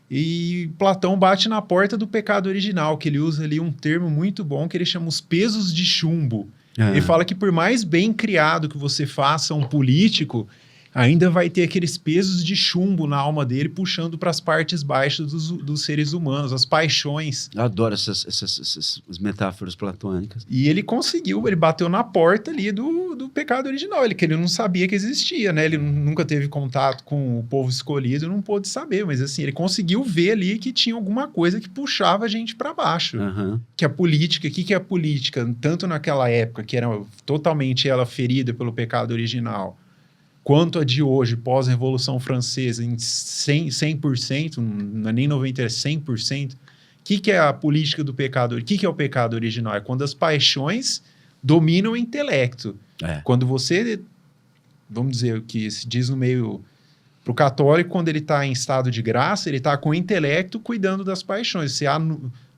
E Platão bate na porta do pecado original, que ele usa ali um termo muito bom, que ele chama os pesos de chumbo. Ele fala que por mais bem criado que você faça um político, ainda vai ter aqueles pesos de chumbo na alma dele, puxando para as partes baixas dos seres humanos, as paixões. Eu adoro essas metáforas platônicas. E ele conseguiu, ele bateu na porta ali do pecado original, que ele não sabia que existia, né? Ele nunca teve contato com o povo escolhido, não pôde saber, mas assim, ele conseguiu ver ali que tinha alguma coisa que puxava a gente para baixo. Que a política, o que é a política? Tanto naquela época, que era totalmente ela ferida pelo pecado original, quanto a de hoje, pós-Revolução Francesa, em 100%, não é nem 90%, é 100%. O que é a política do pecado? O que é o pecado original? É quando as paixões dominam o intelecto. Quando você vamos dizer, o que se diz no meio... Para o católico, quando ele está em estado de graça, ele está com o intelecto cuidando das paixões. Você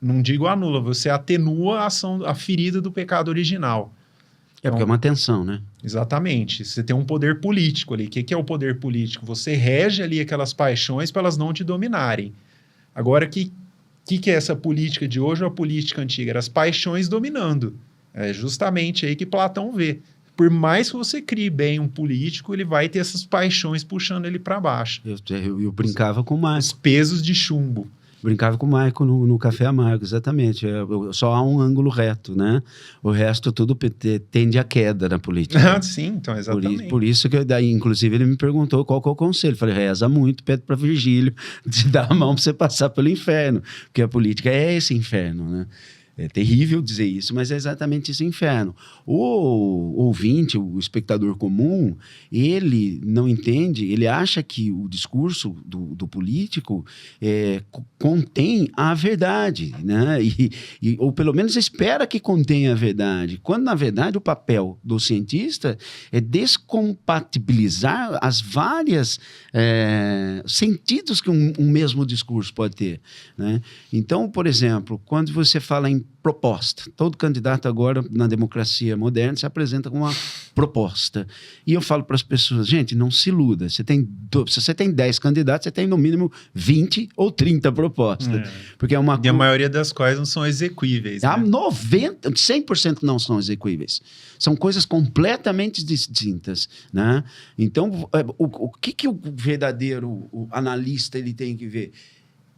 não digo anula, você atenua a ferida do pecado original. É porque é uma tensão, né? Exatamente. Você tem um poder político ali. O que é o poder político? Você rege ali aquelas paixões para elas não te dominarem. Agora, o que é essa política de hoje ou a política antiga? Era as paixões dominando. É justamente aí que Platão vê. Por mais que você crie bem um político, ele vai ter essas paixões puxando ele para baixo. Eu brincava com o Marco. Os pesos de chumbo. Brincava com o Marco no Café Amargo, exatamente. Só há um ângulo reto, né? O resto tudo tende à queda na política. Sim, então, exatamente. Por isso que daí, inclusive, ele me perguntou qual que é o conselho. Eu falei, reza muito, pede para Virgílio te dar a mão para você passar pelo inferno. Porque a política é esse inferno, né? É terrível dizer isso, mas é exatamente esse inferno. O ouvinte, o espectador comum, ele não entende, ele acha que o discurso do político contém a verdade, né? Ou pelo menos espera que contenha a verdade, quando na verdade o papel do cientista é descompatibilizar as várias sentidos que um mesmo discurso pode ter, né? Então, por exemplo, quando você fala em proposta. Todo candidato agora, na democracia moderna, se apresenta com uma proposta. E eu falo para as pessoas, gente, não se iluda. Se você tem 10 candidatos, você tem no mínimo 20 ou 30 propostas. Porque E a maioria das quais não são exequíveis. Né? 100% não são exequíveis. São coisas completamente distintas. Né? Então, o que o verdadeiro analista ele tem que ver?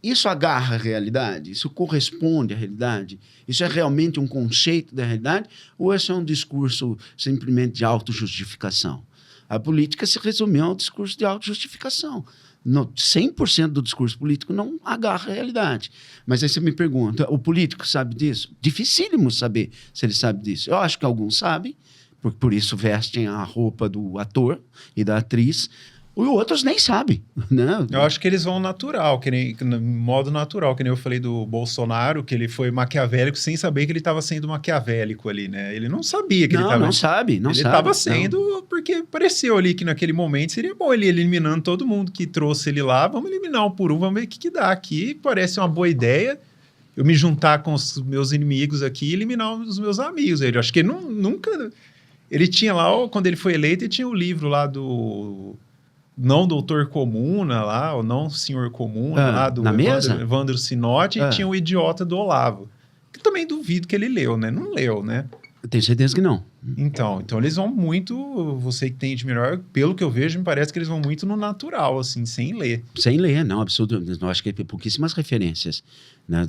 Isso agarra a realidade? Isso corresponde à realidade? Isso é realmente um conceito da realidade? Ou esse é um discurso simplesmente de autojustificação? A política se resumiu ao discurso de autojustificação. 100% do discurso político não agarra a realidade. Mas aí você me pergunta, o político sabe disso? Dificílimo saber se ele sabe disso. Eu acho que alguns sabem, por isso vestem a roupa do ator e da atriz. Os outros nem sabem, né? Eu acho que eles vão natural, no modo natural, que nem eu falei do Bolsonaro, que ele foi maquiavélico sem saber que ele estava sendo maquiavélico ali, né? Ele não sabia que ele estava... Não sabe. Ele estava sendo porque pareceu ali que naquele momento seria bom ele eliminando todo mundo que trouxe ele lá, vamos eliminar um por um, vamos ver o que dá aqui, parece uma boa ideia, eu me juntar com os meus inimigos aqui e eliminar os meus amigos. Eu acho que ele nunca... Ele tinha lá, quando ele foi eleito, ele tinha o livro lá do... Não Doutor Comuna lá, ou Não Senhor Comuna lá, do Evandro Sinotti, e tinha o Idiota do Olavo. Que também duvido que ele leu, né? Não leu, né? Eu tenho certeza que não. Então eles vão muito, você que tem de melhor, pelo que eu vejo, me parece que eles vão muito no natural, assim, sem ler. Sem ler, não, absolutamente. Eu acho que tem pouquíssimas referências. Né?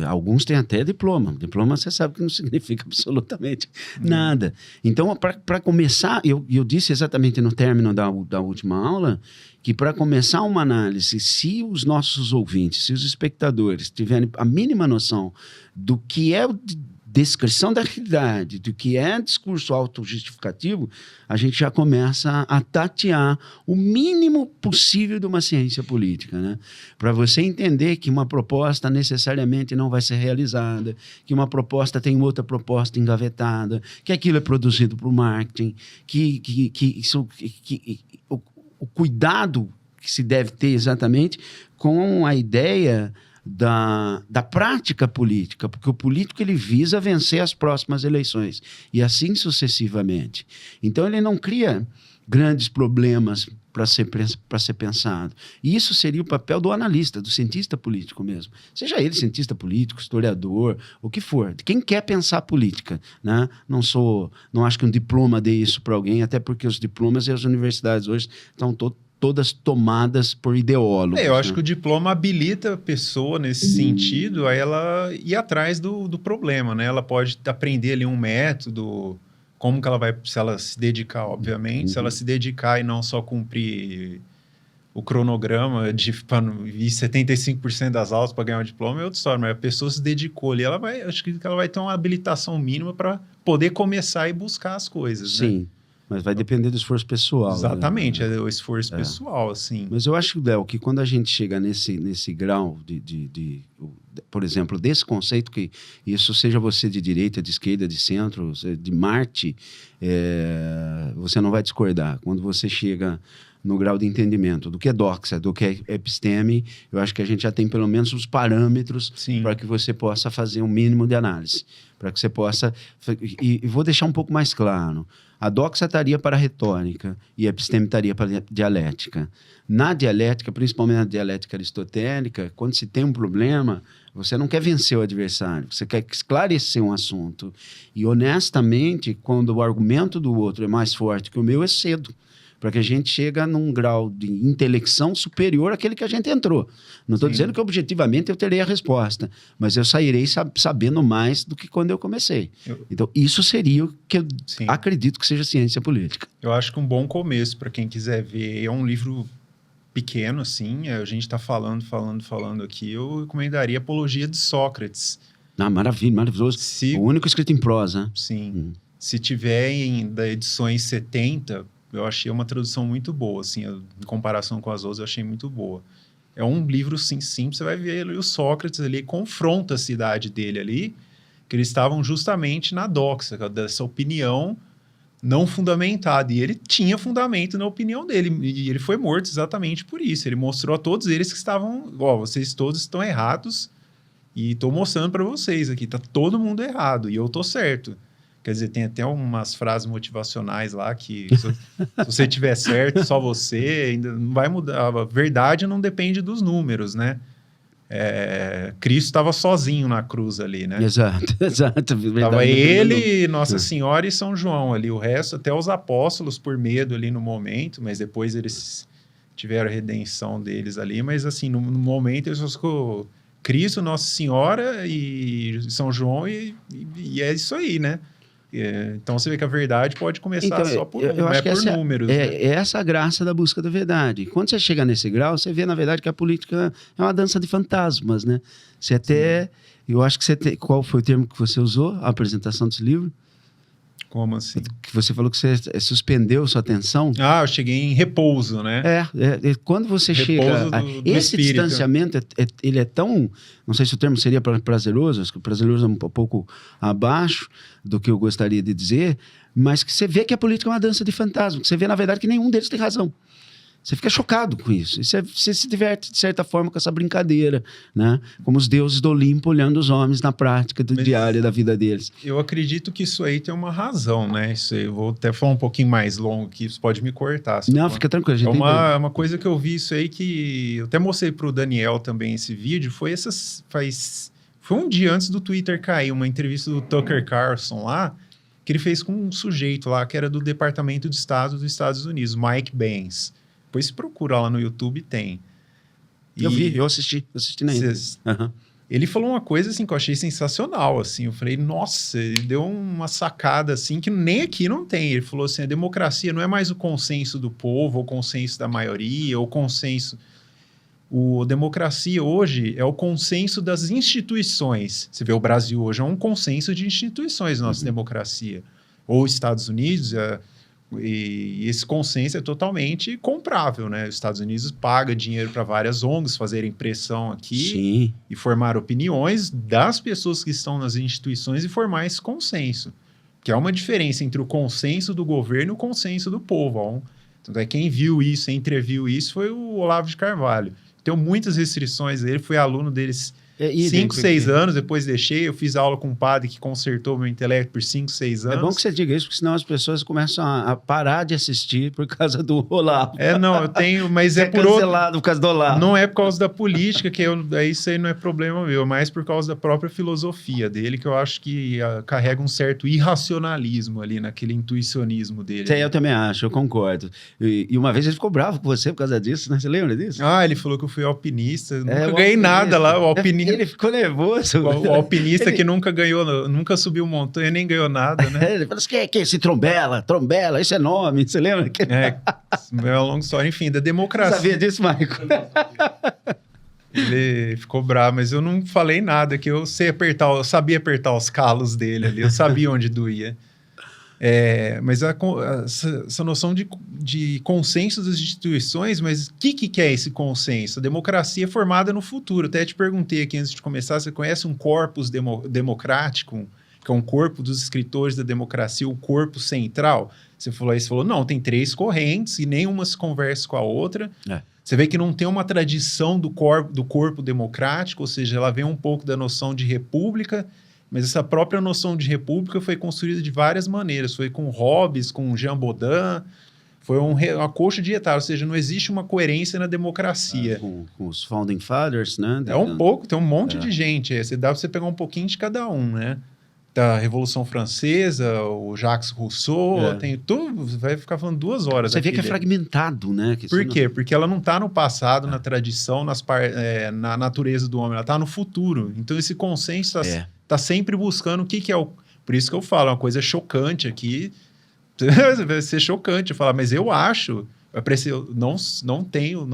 Alguns têm até diploma. Diploma, você sabe que não significa absolutamente nada. Então, para começar, eu disse exatamente no término da última aula, que para começar uma análise, se os nossos ouvintes, se os espectadores tiverem a mínima noção do que é descrição da realidade, do que é discurso autojustificativo, a gente já começa a tatear o mínimo possível de uma ciência política, né? Para você entender que uma proposta necessariamente não vai ser realizada, que uma proposta tem outra proposta engavetada, que aquilo é produzido para o marketing, o cuidado que se deve ter exatamente com a ideia da prática política, porque o político ele visa vencer as próximas eleições e assim sucessivamente. Então ele não cria grandes problemas para ser pensado. E isso seria o papel do analista, do cientista político mesmo. Seja ele cientista político, historiador, o que for. Quem quer pensar política, né? Não acho que um diploma dê isso para alguém, até porque os diplomas e as universidades hoje estão todas tomadas por ideólogos. Eu acho que o diploma habilita a pessoa nesse sentido a ela ir atrás do problema, né? Ela pode aprender ali um método, como que ela vai, se ela se dedicar, obviamente, se ela se dedicar e não só cumprir o cronograma para ir 75% das aulas para ganhar um diploma é outra história, mas a pessoa se dedicou ali, acho que ela vai ter uma habilitação mínima para poder começar e buscar as coisas, Sim. Né? Mas vai depender do esforço pessoal. Exatamente, né? é o esforço pessoal, assim. Mas eu acho, Léo, que quando a gente chega nesse grau por exemplo, desse conceito, que isso seja você de direita, de esquerda, de centro, de Marte, você não vai discordar. Quando você chega no grau de entendimento do que é doxa, do que é episteme, eu acho que a gente já tem pelo menos os parâmetros para que você possa fazer um mínimo de análise, para que você possa... E vou deixar um pouco mais claro. A doxa estaria para a retórica e a episteme estaria para a dialética. Na dialética, principalmente na dialética aristotélica, quando se tem um problema, você não quer vencer o adversário, você quer esclarecer um assunto. E, honestamente, quando o argumento do outro é mais forte que o meu, é cedo, para que a gente chegue num grau de intelecção superior àquele que a gente entrou. Não estou dizendo que objetivamente eu terei a resposta, mas eu sairei sabendo mais do que quando eu comecei. Então, isso seria o que eu acredito que seja ciência política. Eu acho que um bom começo para quem quiser ver, é um livro pequeno, assim, a gente está falando aqui, eu recomendaria Apologia de Sócrates. Maravilha, maravilhoso. O único escrito em prosa. Sim. Se tiver da edições 70... eu achei uma tradução muito boa, assim, em comparação com as outras, eu achei muito boa. É um livro, assim, simples, você vai ver ali o Sócrates ali, confronta a cidade dele ali, que eles estavam justamente na doxa, dessa opinião não fundamentada, e ele tinha fundamento na opinião dele, e ele foi morto exatamente por isso. Ele mostrou a todos eles que estavam, vocês todos estão errados, e estou mostrando para vocês aqui, tá todo mundo errado, e eu tô certo. Quer dizer, tem até umas frases motivacionais lá que se você tiver certo, só você, ainda não vai mudar. A verdade não depende dos números, né? Cristo estava sozinho na cruz ali, né? Exato. Estava ele, Nossa Senhora e São João ali. O resto, até os apóstolos, por medo ali no momento, mas depois eles tiveram a redenção deles ali. Mas assim, no momento eles ficou Cristo, Nossa Senhora e São João e é isso aí, né? Então você vê que a verdade pode começar só por números. É essa a graça da busca da verdade. Quando você chega nesse grau, você vê, na verdade, que a política é uma dança de fantasmas, né? Você até... Eu acho que você tem... Qual foi o termo que você usou? A apresentação desse livro? Como assim? Que você falou que você suspendeu sua atenção. Eu cheguei em repouso, né? Quando você chega... Esse distanciamento, ele é tão... Não sei se o termo seria prazeroso, acho que o prazeroso é um pouco abaixo do que eu gostaria de dizer, mas que você vê que a política é uma dança de fantasma, que você vê, na verdade, que nenhum deles tem razão. Você fica chocado com isso. E você se diverte, de certa forma, com essa brincadeira, né? Como os deuses do Olimpo olhando os homens na prática diária da vida deles. Eu acredito que isso aí tem uma razão, né? Eu vou até falar um pouquinho mais longo, que isso pode me cortar. Não, fica tranquilo. É uma coisa que eu vi isso aí que... Eu até mostrei pro Daniel também esse vídeo. Foi um dia antes do Twitter cair, uma entrevista do Tucker Carlson lá, que ele fez com um sujeito lá, que era do Departamento de Estado dos Estados Unidos, Mike Pence. Depois se procura lá no YouTube, tem. Eu assisti na internet. Ele falou uma coisa assim que eu achei sensacional, assim. Eu falei, nossa, ele deu uma sacada assim que nem aqui não tem. Ele falou assim, a democracia não é mais o consenso do povo, ou o consenso da maioria, ou o consenso... A democracia hoje é o consenso das instituições. Você vê, o Brasil hoje é um consenso de instituições, nossa democracia. Ou os Estados Unidos... E esse consenso é totalmente comprável, né? Os Estados Unidos paga dinheiro para várias ONGs fazerem pressão aqui e formar opiniões das pessoas que estão nas instituições e formar esse consenso. Que há uma diferença entre o consenso do governo e o consenso do povo. Então, quem viu isso, entreviu isso, foi o Olavo de Carvalho. Tem muitas restrições, ele foi aluno deles 5, 6 anos, depois deixei, eu fiz aula com um padre que consertou meu intelecto por 5, 6 anos. É bom que você diga isso, porque senão as pessoas começam a parar de assistir por causa do Olavo. Não, eu tenho, mas é por cancelado por causa do Olavo. Não é por causa da política, que isso aí não é problema meu, é mais por causa da própria filosofia dele, que eu acho que carrega um certo irracionalismo ali, naquele intuicionismo dele. Eu também acho, eu concordo. E uma vez ele ficou bravo com você por causa disso, né? Você lembra disso? Ele falou que eu fui alpinista, nunca ganhei nada lá, o alpinista. Ele ficou nervoso. O alpinista que nunca ganhou, nunca subiu montanha, nem ganhou nada, né? Ele falou assim, que é esse trombela, isso é nome, você lembra? É uma longa história, enfim, da democracia. Você sabia disso, Maico? Ele ficou bravo, mas eu não falei nada, que eu sabia apertar os calos dele ali, eu sabia onde doía. Mas essa noção de consenso das instituições, mas o que é esse consenso? A democracia é formada no futuro. Até te perguntei aqui antes de começar, você conhece um corpus democrático, que é um corpo dos escritores da democracia, o corpo central? Você falou, não, tem 3 correntes e nenhuma se conversa com a outra. Você vê que não tem uma tradição do corpo democrático, ou seja, ela vem um pouco da noção de república, mas essa própria noção de república foi construída de várias maneiras. Foi com Hobbes, com Jean Baudin, foi uma coxa de retalho, ou seja, não existe uma coerência na democracia. Com os Founding Fathers, né? Tem um monte de gente. Dá para você pegar um pouquinho de cada um, né? Da Revolução Francesa, o Jacques Rousseau, tem tudo, vai ficar falando 2 horas. Você vê que é fragmentado, né? Por quê? Porque ela não está no passado, na tradição, na natureza do homem, ela está no futuro. Então esse consenso está sempre buscando o que é o... Por isso que eu falo, é uma coisa chocante aqui. Vai ser chocante falar, mas eu acho, não tenho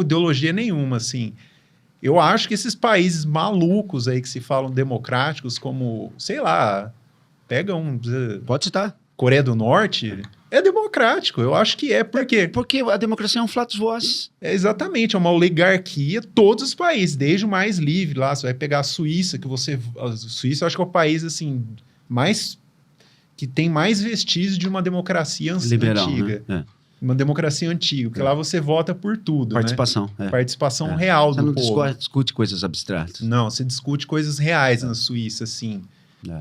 ideologia nenhuma, assim. Eu acho que esses países malucos aí que se falam democráticos, como, sei lá, pega Pode citar. Coreia do Norte, é democrático. Eu acho que é. Por quê? Porque a democracia é um flatus vocis. Exatamente, é uma oligarquia, todos os países, desde o mais livre lá. Você vai pegar a Suíça, a Suíça eu acho que é o país, assim, que tem mais vestígios de uma democracia liberal, antiga. Né? Uma democracia antiga, porque lá você vota por tudo. Participação. Né? Participação real do povo. Você não discute coisas abstratas. Não, você discute coisas reais na Suíça, assim.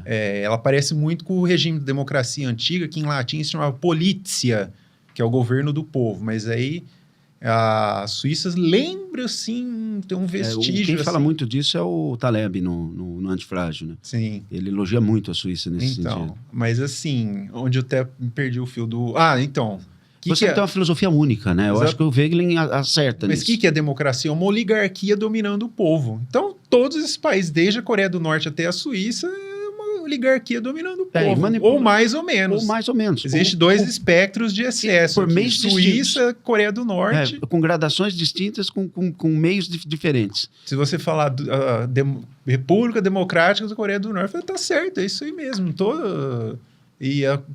Ela parece muito com o regime de democracia antiga, que em latim se chamava politia, que é o governo do povo. Mas aí a Suíça lembra, assim, tem um vestígio. Quem fala muito disso é o Taleb no Antifrágil, né? Sim. Ele elogia muito a Suíça nesse sentido. Mas assim, onde eu até me perdi o fio do... Você tem uma filosofia única, né? Eu acho que o Wegelin acerta nisso. Mas o que é democracia? É uma oligarquia dominando o povo. Então, todos esses países, desde a Coreia do Norte até a Suíça, é uma oligarquia dominando o povo. Ou mais ou menos. Ou mais ou menos. Existem 2 espectros de excesso. Por meios Suíça, Coreia do Norte. Com gradações distintas, com meios diferentes. Se você falar República Democrática da Coreia do Norte, tá certo, é isso aí mesmo.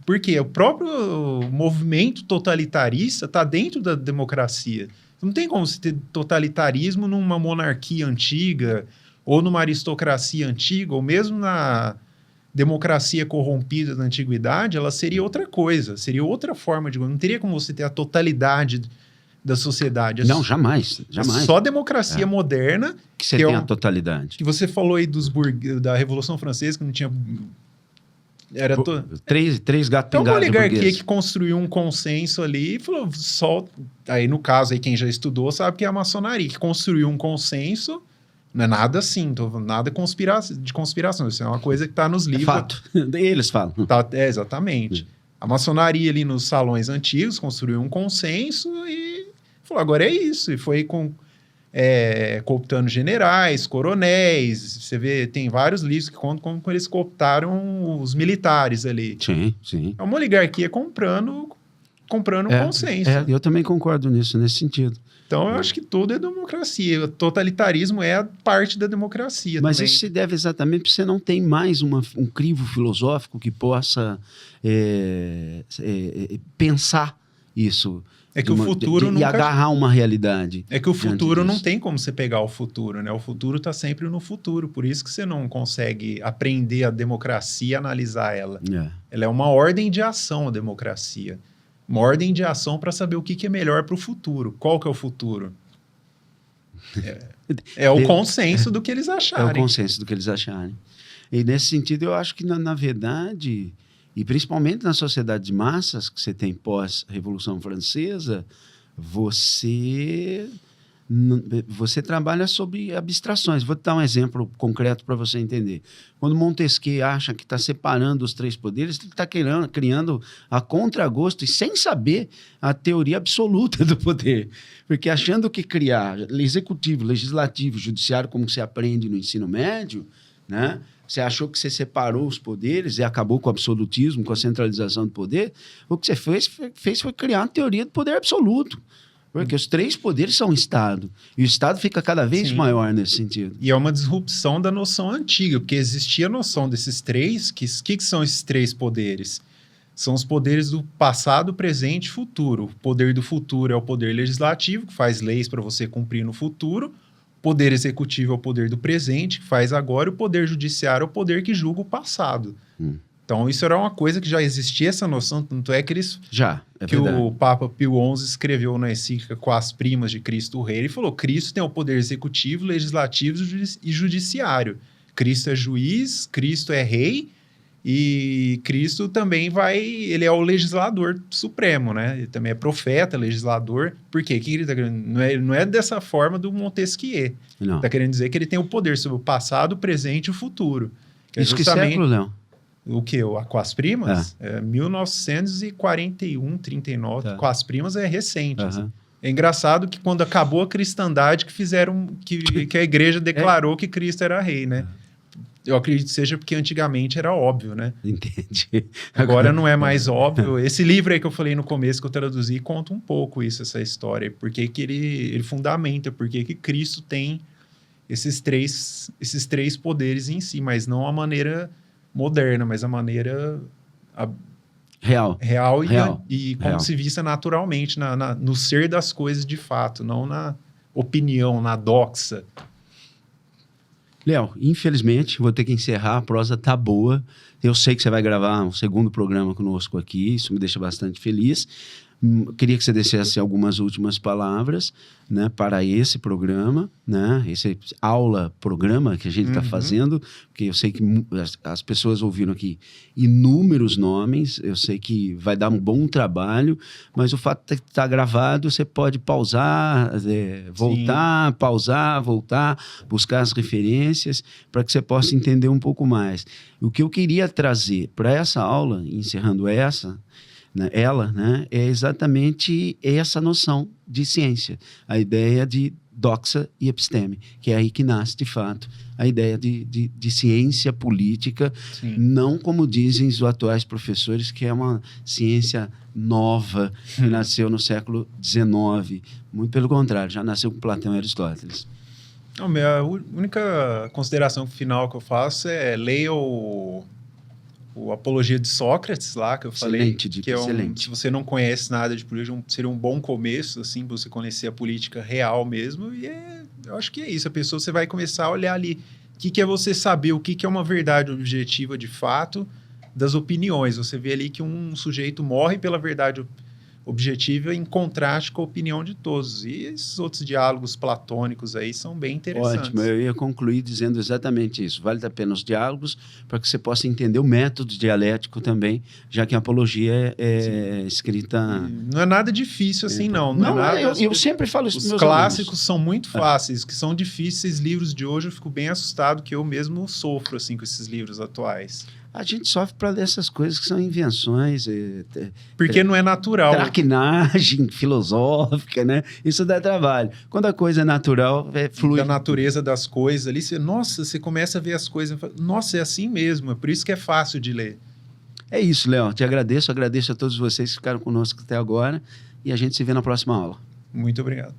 Por quê? O próprio movimento totalitarista está dentro da democracia. Não tem como você ter totalitarismo numa monarquia antiga, ou numa aristocracia antiga, ou mesmo na democracia corrompida da antiguidade, ela seria outra coisa, seria outra forma de... Não teria como você ter a totalidade da sociedade. Não, jamais. Só a democracia moderna... Que você tem a totalidade. Que você falou aí da Revolução Francesa, que não tinha... Era três gatos pingados. Então, uma oligarquia que construiu um consenso ali e falou, aí no caso, aí quem já estudou sabe que é a maçonaria, que construiu um consenso, não é nada assim, nada de conspiração, isso é uma coisa que está nos livros. É fato, eles falam. Exatamente. A maçonaria ali nos salões antigos construiu um consenso e falou, agora é isso, e foi cooptando generais, coronéis. Você vê, tem vários livros que contam como eles cooptaram os militares ali. Sim. É uma oligarquia comprando um consenso. Eu também concordo nesse sentido. Então, eu acho que tudo é democracia. O totalitarismo é a parte da democracia. Mas também. Isso se deve exatamente porque você não tem mais um crivo filosófico que possa pensar isso. É que o futuro nunca... E agarrar uma realidade. É que o futuro não tem como você pegar o futuro, né? O futuro está sempre no futuro. Por isso que você não consegue aprender a democracia e analisar ela. Ela é uma ordem de ação, a democracia. Uma ordem de ação para saber o que é melhor para o futuro. Qual que é o futuro? É o consenso do que eles acharem. É o consenso do que eles acharem. E nesse sentido, eu acho que, na verdade... E principalmente na sociedade de massas que você tem pós-Revolução Francesa, você trabalha sobre abstrações. Vou te dar um exemplo concreto para você entender. Quando Montesquieu acha que está separando os 3 poderes, ele está criando a contragosto e sem saber a teoria absoluta do poder. Porque achando que criar executivo, legislativo, judiciário, como se aprende no ensino médio, né? Você achou que você separou os poderes e acabou com o absolutismo, com a centralização do poder. O que você fez foi criar uma teoria do poder absoluto. Porque os 3 poderes são o Estado. E o Estado fica cada vez Sim. maior nesse sentido. E é uma disrupção da noção antiga, porque existia a noção desses 3, que são esses 3 poderes? São os poderes do passado, presente e futuro. O poder do futuro é o poder legislativo, que faz leis para você cumprir no futuro. O poder executivo é o poder do presente, que faz agora. E o poder judiciário é o poder que julga o passado. Então, isso era uma coisa que já existia, essa noção, tanto é que eles... que verdade. o Papa Pio XI escreveu na encíclica Quas Primas de Cristo Rei. Ele falou, Cristo tem o poder executivo, legislativo e judiciário. Cristo é juiz, Cristo é rei, e Cristo também ele é o legislador supremo, né? Ele também é profeta, legislador. Por quê? O que ele está querendo? Não é dessa forma do Montesquieu. Não. Está querendo dizer que ele tem o poder sobre o passado, o presente e o futuro. Isso que século, Léo? O que? A Quas Primas? É 1941, 39. Tá. Quas Primas é recente. Uhum. Assim. É engraçado que quando acabou a cristandade que fizeram... que a igreja declarou que Cristo era rei, né? Eu acredito que seja porque antigamente era óbvio, né? Entendi. Agora não é mais óbvio. Esse livro aí que eu falei no começo, que eu traduzi, conta um pouco essa história. Porque que ele fundamenta, porque que Cristo tem esses três poderes em si, mas não a maneira moderna, mas a maneira real e como se vista naturalmente, no ser das coisas de fato, não na opinião, na doxa. Léo, infelizmente, vou ter que encerrar, a prosa tá boa. Eu sei que você vai gravar um segundo programa conosco aqui, isso me deixa bastante feliz. Queria que você dissesse algumas últimas palavras, né, para esse programa, né, esse programa que a gente está fazendo, porque eu sei que as pessoas ouviram aqui inúmeros nomes, eu sei que vai dar um bom trabalho, mas o fato de estar gravado, você pode pausar, voltar, Sim. pausar, voltar, buscar as referências, para que você possa entender um pouco mais. O que eu queria trazer para essa aula, encerrando essa, é exatamente essa noção de ciência, a ideia de doxa e episteme, que é aí que nasce, de fato, a ideia de ciência política, Sim. não como dizem os atuais professores, que é uma ciência nova, que nasceu no século XIX. Muito pelo contrário, já nasceu com Platão e Aristóteles. A minha única consideração final que eu faço é leia o Apologia de Sócrates lá, que eu falei, que é se você não conhece nada de política, seria um bom começo, assim, para você conhecer a política real mesmo, e eu acho que é isso, você vai começar a olhar ali, o que é você saber, o que é uma verdade objetiva de fato, das opiniões, você vê ali que um sujeito morre pela verdade objetiva em contraste com a opinião de todos. E esses outros diálogos platônicos aí são bem interessantes. Ótimo, eu ia concluir dizendo exatamente isso. Vale a pena os diálogos para que você possa entender o método dialético também, já que a apologia é escrita... Não é nada difícil assim, não. Não, é nada... eu sempre falo isso para meus Os clássicos alunos. São muito fáceis, que são difíceis. Livros de hoje eu fico bem assustado, que eu mesmo sofro assim, com esses livros atuais. A gente sofre para dessas coisas que são invenções. Porque não é natural. Traquinagem filosófica, né? Isso dá trabalho. Quando a coisa é natural, flui. Da natureza das coisas ali, você começa a ver as coisas, nossa, é assim mesmo, é por isso que é fácil de ler. É isso, Léo. Te agradeço a todos vocês que ficaram conosco até agora e a gente se vê na próxima aula. Muito obrigado.